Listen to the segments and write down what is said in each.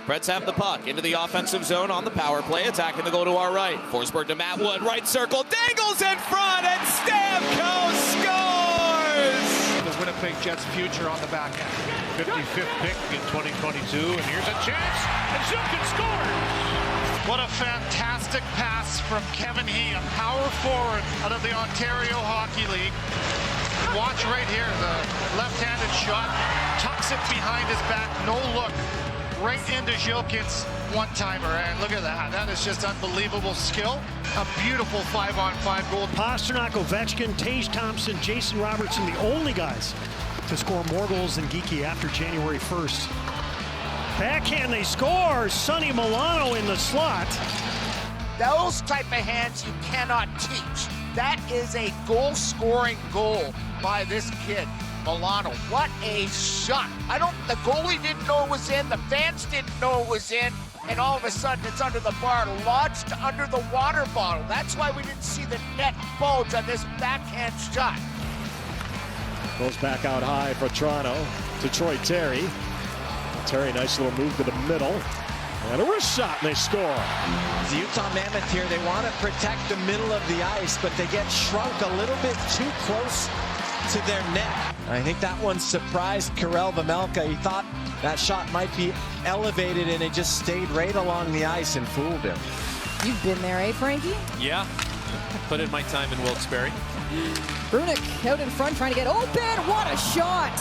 Preds have the puck into the offensive zone on the power play, attacking the goal to our right. Forsberg to Matt Wood, right circle, dangles in front, and Stamkos scores! The Winnipeg Jets' future on the back end. 55th pick in 2022, and here's a chance, and Zukin scores! What a fantastic pass from Kevin He, a power forward out of the Ontario Hockey League. Watch right here, the left-handed shot, tucks it behind his back, no look. Right into Zhilkin's one-timer, and look at that. That is just unbelievable skill. A beautiful 5-on-5 goal. Pastrnak, Ovechkin, Tage Thompson, Jason Robertson, the only guys to score more goals than Geekie after January 1st. Backhand, they score. Sonny Milano in the slot. Those type of hands you cannot teach. That is a goal-scoring goal by this kid. Milano, what a shot. The goalie didn't know it was in, the fans didn't know it was in, and all of a sudden it's under the bar, lodged under the water bottle. That's why we didn't see the net bulge on this backhand shot. Goes back out high for Toronto to Troy Terry. Terry, nice little move to the middle. And a wrist shot, and they score. The Utah Mammoth here, they want to protect the middle of the ice, but they get shrunk a little bit too close to their net. I think that one surprised Karel Vejmelka. He thought that shot might be elevated, and it just stayed right along the ice and fooled him. You've been there, eh, Frankie? Yeah, put in my time in Wilkes-Barre. Brunick out in front trying to get open. What a shot!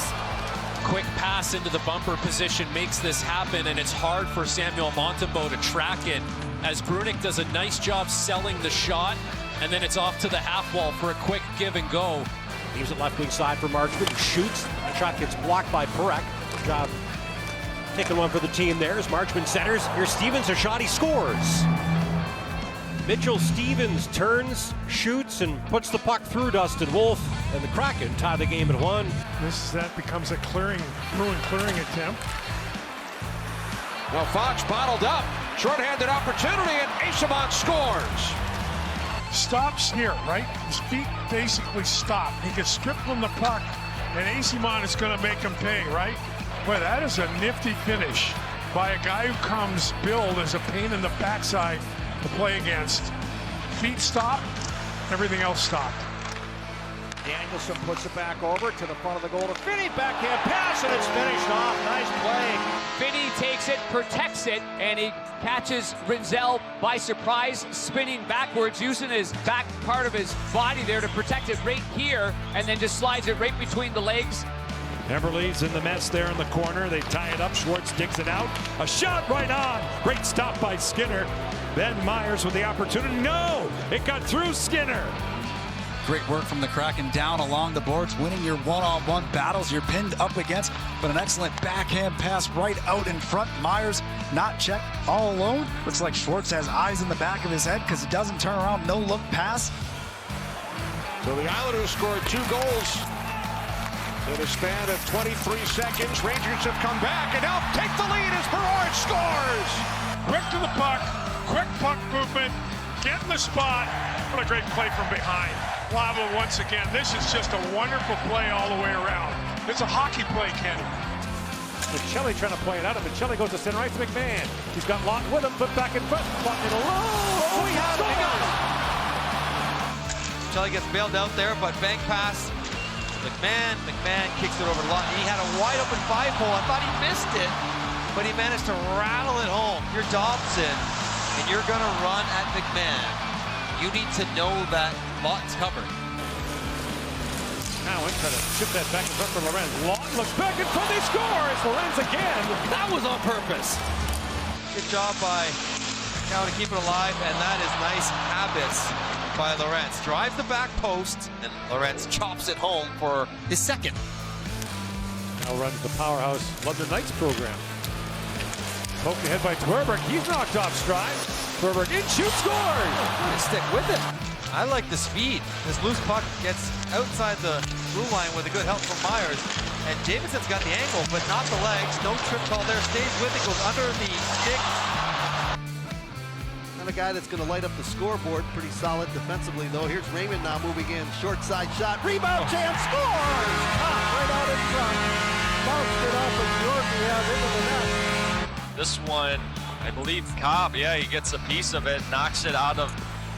Quick pass into the bumper position makes this happen, and it's hard for Samuel Montembeault to track it as Brunick does a nice job selling the shot, and then it's off to the half wall for a quick give and go. Leaves it left wing side for Marchment, who shoots. The shot gets blocked by Purak. Good job taking one for the team there as Marchment centers. Here's Stevens, a shot, he scores. Mitchell Stevens turns, shoots, and puts the puck through Dustin Wolf, and the Kraken tie the game at 1. That becomes a Bruin clearing attempt. Well, Fox bottled up, shorthanded opportunity, and Eyssimont scores. Stops here, right? His feet basically stop. He gets stripped from the puck, and Eyssimont is going to make him pay, right? Boy, that is a nifty finish by a guy who comes billed as a pain in the backside to play against. Feet stop, everything else stopped. Danielson puts it back over to the front of the goal to Finney. Backhand pass, and it's finished off. Nice play. Finney takes it, protects it, and he catches Rinzel by surprise, spinning backwards, using his back part of his body there to protect it right here, and then just slides it right between the legs. Eberle's in the mess there in the corner. They tie it up. Schwartz digs it out. A shot right on. Great stop by Skinner. Ben Myers with the opportunity. No! It got through Skinner. Great work from the Kraken down along the boards, winning your one-on-one battles you're pinned up against, but an excellent backhand pass right out in front. Myers not checked all alone. Looks like Schwartz has eyes in the back of his head because he doesn't turn around, no look pass. So the Islanders scored 2 goals in a span of 23 seconds. Rangers have come back and now take the lead as Berard scores. Quick to the puck, quick puck movement, get in the spot. What a great play from behind. Lava once again. This is just a wonderful play all the way around. It's a hockey play, Kenny. Michelli trying to play it out, and Michelli goes to center right to McMahon. He's got Lott with him, put back in front. Lott in a low. Oh, he got it. Michelli gets bailed out there, but bank pass. McMahon kicks it over to Lott. He had a wide open 5-hole. I thought he missed it, but he managed to rattle it home. You're Dobson, and you're going to run at McMahon. You need to know that Lott's covered. Now in trying to chip that back in front for Lorenz. Lott looks back in front, he scores! Lorenz again! That was on purpose. Good job by Cow to keep it alive, and that is nice habits by Lorenz. Drives the back post, and Lorenz chops it home for his second. Now runs the powerhouse London Knights program. Poked ahead by Twerberg. He's knocked off stride. Twerberg in, shoot, scores! Stick with it. I like the speed. This loose puck gets outside the blue line with a good help from Myers. And Davidson's got the angle, but not the legs. No trip call there. Stays with it, goes under the stick. And a guy that's going to light up the scoreboard. Pretty solid defensively, though. Here's Raymond now moving in. Short side shot. Rebound chance. Scores! Right out in front. Bounced it off of Yorkie out into the net. This one, I believe Cobb, yeah, he gets a piece of it, knocks it out of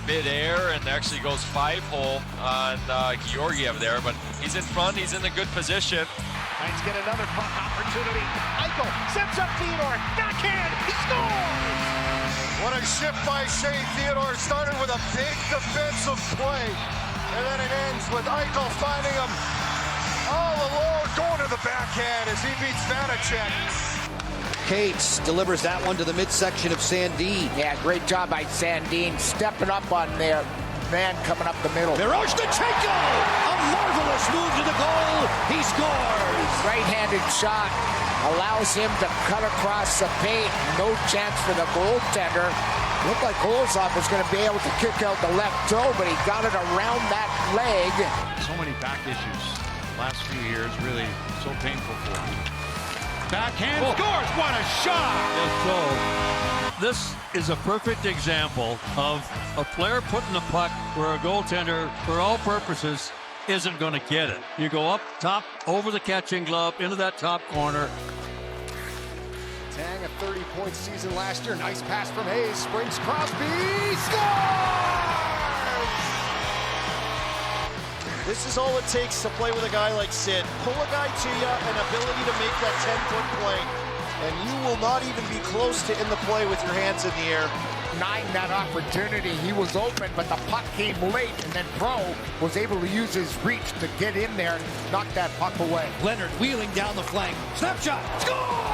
mid-air, and actually goes 5-hole on Georgiev there, but he's in front, he's in a good position. Knights get another puck opportunity. Eichel sets up Theodore, backhand, he scores! What a shift by Shea Theodore. Started with a big defensive play, and then it ends with Eichel finding him all alone, going to the backhand as he beats Vanacek. Cates delivers that one to the midsection of Sandin. Yeah, great job by Sandin, stepping up on their man coming up the middle. Miroshnichenko! A marvelous move to the goal. He scores! Right-handed shot allows him to cut across the paint. No chance for the goaltender. Looked like Olzov was going to be able to kick out the left toe, but he got it around that leg. So many back issues last few years, really so painful for him. Backhand scores, what a shot! So this is a perfect example of a player putting the puck where a goaltender, for all purposes, isn't going to get it. You go up top, over the catching glove, into that top corner. Tang, a 30-point season last year. Nice pass from Hayes. Springs Crosby. Scores! This is all it takes to play with a guy like Sid. Pull a guy to you, an ability to make that 10-foot play, and you will not even be close to in the play with your hands in the air. Denying that opportunity, he was open, but the puck came late, and then Pro was able to use his reach to get in there and knock that puck away. Leonard wheeling down the flank. Snapshot. Score!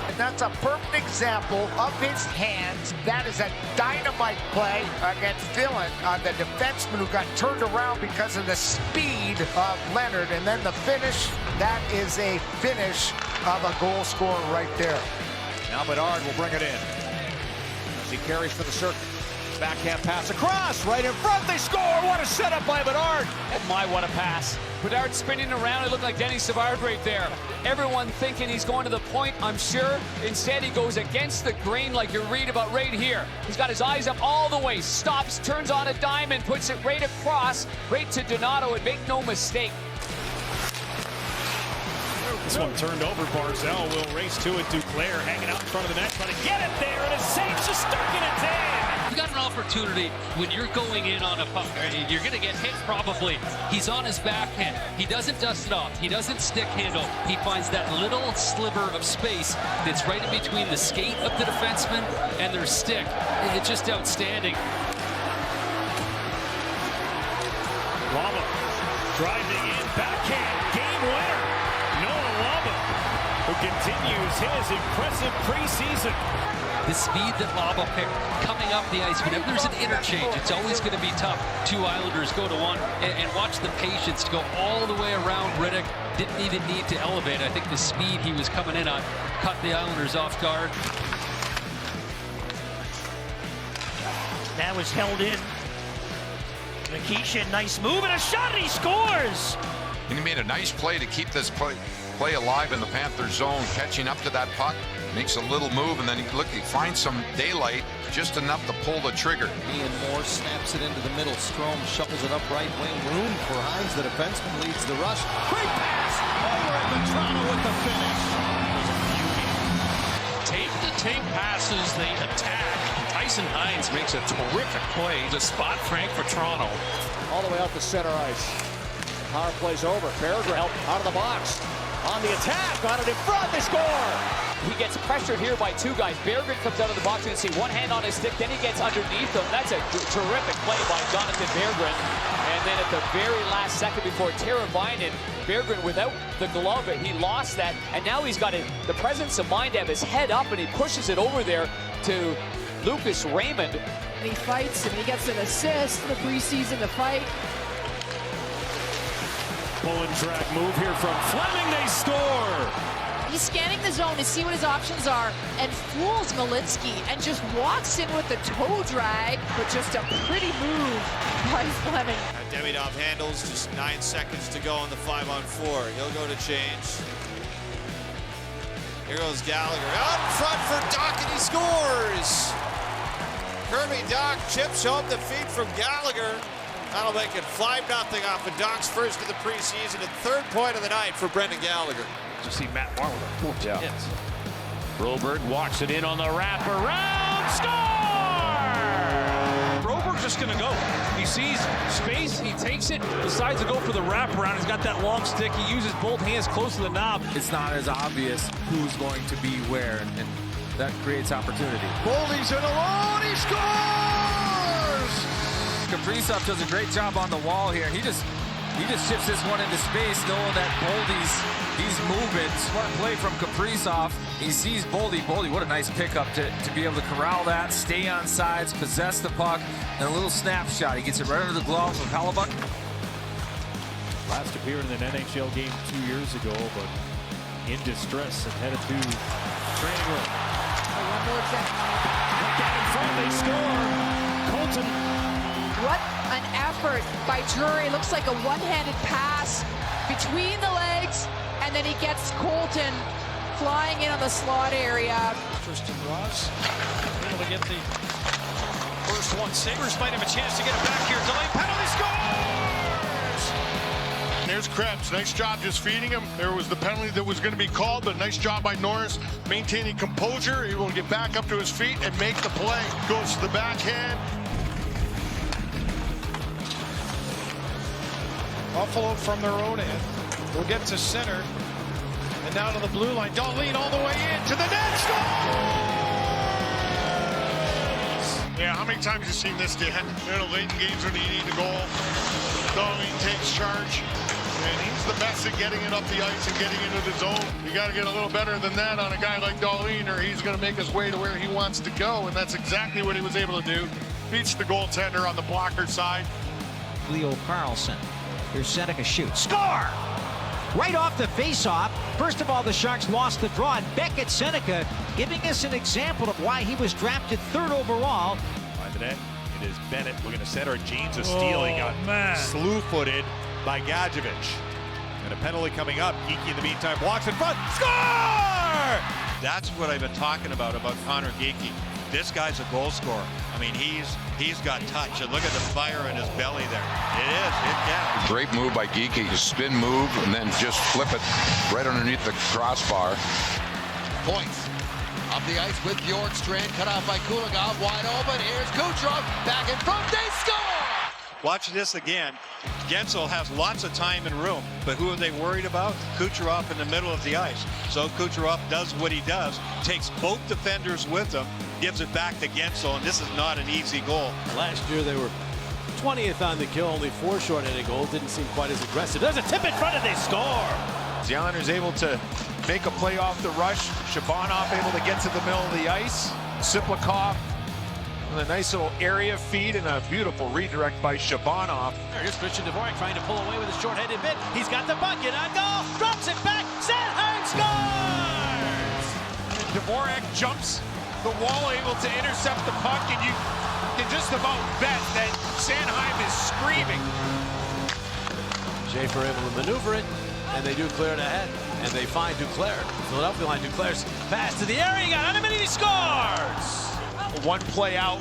And that's a perfect example of his hands. That is a dynamite play against Dillon, the defenseman who got turned around because of the speed of Leonard. And then the finish, that is a finish of a goal scorer right there. Now Bedard will bring it in. He carries for the circle. Backhand pass across, right in front, they score! What a setup by Bedard! Oh my, what a pass. Bedard spinning around, it looked like Denny Savard right there. Everyone thinking he's going to the point, I'm sure. Instead, he goes against the grain like you read about right here. He's got his eyes up all the way, stops, turns on a diamond, puts it right across, right to Donato, and make no mistake. This one turned over. Barzal will race to it. Duclair hanging out in front of the net, trying to get it there, and a save. Shesterkin it's in. You got an opportunity when you're going in on a puck. You're going to get hit probably. He's on his backhand. He doesn't dust it off. He doesn't stick handle. He finds that little sliver of space that's right in between the skate of the defenseman and their stick. It's just outstanding. Lava driving in, backhand, game winner. Noah Lava, who continues his impressive preseason. The speed that Lava picked coming up the ice, whenever there's an interchange, it's always going to be tough. Two Islanders go to one, and watch the patience to go all the way around Riddick. Didn't even need to elevate. I think the speed he was coming in on caught the Islanders off guard. That was held in. Nikishin, nice move and a shot, and he scores! And he made a nice play to keep this play alive in the Panther zone, catching up to that puck, makes a little move, and then he finds some daylight, just enough to pull the trigger. Ian Moore snaps it into the middle. Strome shuffles it up right wing. Room for Hines. The defenseman leads the rush. Great pass! Over at Toronto with the finish. Tape to tape passes, they attack. Tyson Hines makes a terrific play to spot Frank for Toronto. All the way out to center ice. Power play's over. Peregrine out of the box. On the attack, got it in front, they score! He gets pressured here by two guys. Berggren comes out of the box. You can see one hand on his stick, then he gets underneath him. That's a terrific play by Jonathan Berggren. And then at the very last second before Teravainen, Berggren without the glove, he lost that. And now he's got the presence of mind to have his head up, and he pushes it over there to Lucas Raymond. And he fights, and he gets an assist in the preseason to fight. Pull and drag move here from Fleming. They score. He's scanning the zone to see what his options are and fools Malitsky and just walks in with the toe drag, but just a pretty move by Fleming. Demidov handles, just 9 seconds to go on the 5-on-4. He'll go to change. Here goes Gallagher. Out in front for Dach, and he scores! Kirby Dach chips home the feed from Gallagher. That'll make it 5-0 off of Dach's first of the preseason and third point of the night for Brendan Gallagher. You see Matt Marr with 14 hits. Broberg walks it in on the wraparound. Score! Broberg's just going to go. He sees space, he takes it, decides to go for the wraparound. He's got that long stick. He uses both hands close to the knob. It's not as obvious who's going to be where, and that creates opportunity. Boldy's in alone. He scores! Kaprizov does a great job on the wall here. He just chips this one into space, knowing that he's moving. Smart play from Kaprizov. He sees Boldy. Boldy, what a nice pickup to be able to corral that, stay on sides, possess the puck, and a little snapshot. He gets it right under the glove of Hellebuyck. Last appeared in an NHL game 2 years ago, but in distress and headed to training room. One more check. Look out in front, they score. Colton. What an effort by Drury. Looks like a one-handed pass between the legs, and then he gets Colton flying in on the slot area. Tristan Ross able to get the first one. Sabres might have a chance to get it back here. Delayed penalty, scores! There's Krebs. Nice job just feeding him. There was the penalty that was going to be called, but nice job by Norris maintaining composure. He will get back up to his feet and make the play. Goes to the backhand. Buffalo from their own end will get to center. And now to the blue line. Dahlin all the way in to the net. Scores! Yeah, how many times have you seen this, Dan? In the late games when you need a goal, Dahlin takes charge. And he's the best at getting it up the ice and getting into the zone. You got to get a little better than that on a guy like Dahlin, or he's going to make his way to where he wants to go. And that's exactly what he was able to do. Beats the goaltender on the blocker side. Leo Carlson. Here's Seneca shoots. Score! Right off the face-off. First of all, the Sharks lost the draw, and Beckett Seneca giving us an example of why he was drafted 3rd overall. By the net, it is Bennett looking to center. Jeans is stealing. Got slew-footed by Gadjevich. And a penalty coming up. Geekie in the meantime blocks in front. Score! That's what I've been talking about Connor Geekie. This guy's a goal scorer. I mean, he's got touch, and look at the fire in his belly there. It counts. Great move by Geekie. Just spin move and then just flip it right underneath the crossbar. Points. Up the ice with Bjorkstrand, cut off by Kulikov, wide open. Here's Kucherov, back in front, they score! Watch this again. Gensel has lots of time and room, but who are they worried about? Kucherov in the middle of the ice. So Kucherov does what he does, takes both defenders with him, gives it back to Gensel, and this is not an easy goal. Last year they were 20th on the kill, only 4 short-handed goals. Didn't seem quite as aggressive. There's a tip in front and they score! The Islanders able to make a play off the rush. Shabanov able to get to the middle of the ice. Siplikov with a nice little area feed and a beautiful redirect by Shabanov. Here's Christian Dvorak trying to pull away with a short-handed bit. He's got the bucket on goal, drops it back, Sanheim scores! Dvorak jumps the wall, able to intercept the puck, and you can just about bet that Sanheim is screaming. Schaefer able to maneuver it, and they do clear it ahead, and they find Duclair. Philadelphia line, Duclair's pass to the area, he got on him and he scores! One play out,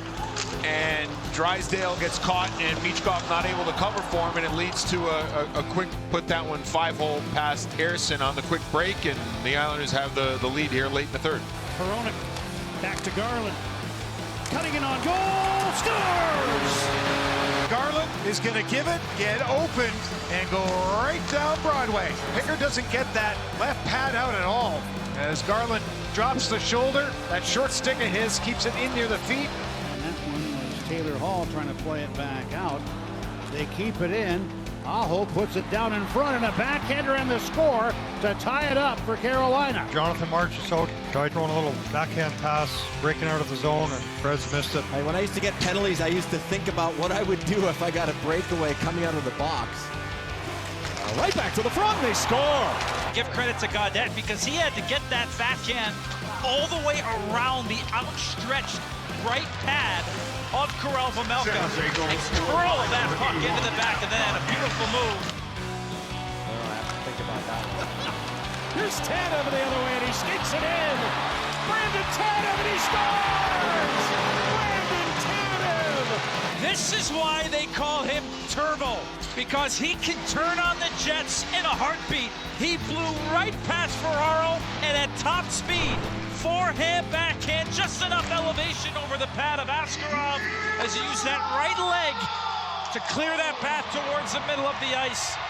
and Drysdale gets caught, and Michkov not able to cover for him, and it leads to a quick put that one 5-hole past Harrison on the quick break, and the Islanders have the lead here late in the third. Hronek back to Garland. Cutting it on goal, scores! Garland is going to give it, get open, and go right down Broadway. Picker doesn't get that left pad out at all. As Garland drops the shoulder, that short stick of his keeps it in near the feet. And that one was Taylor Hall trying to play it back out. They keep it in. Aho puts it down in front, and a backhander and the score to tie it up for Carolina. Jonathan Marchessault tried throwing a little backhand pass, breaking out of the zone, and Preds missed it. When I used to get penalties, I used to think about what I would do if I got a breakaway coming out of the box. Right back to the front, they score! Give credit to Gaudette because he had to get that backhand all the way around the outstretched right pad of Karel Vejmelka and throw that puck into the back of that. A beautiful move. Oh, I have to think about that one. Here's Tanev the other way, and he sneaks it in. Brandon Tanev, and he scores! Brandon Tanev! This is why they call him Turbo, because he can turn on the Jets in a heartbeat. He flew right past Ferraro and at top speed forehand, backhand, just enough elevation over the pad of Askarov as he used that right leg to clear that path towards the middle of the ice.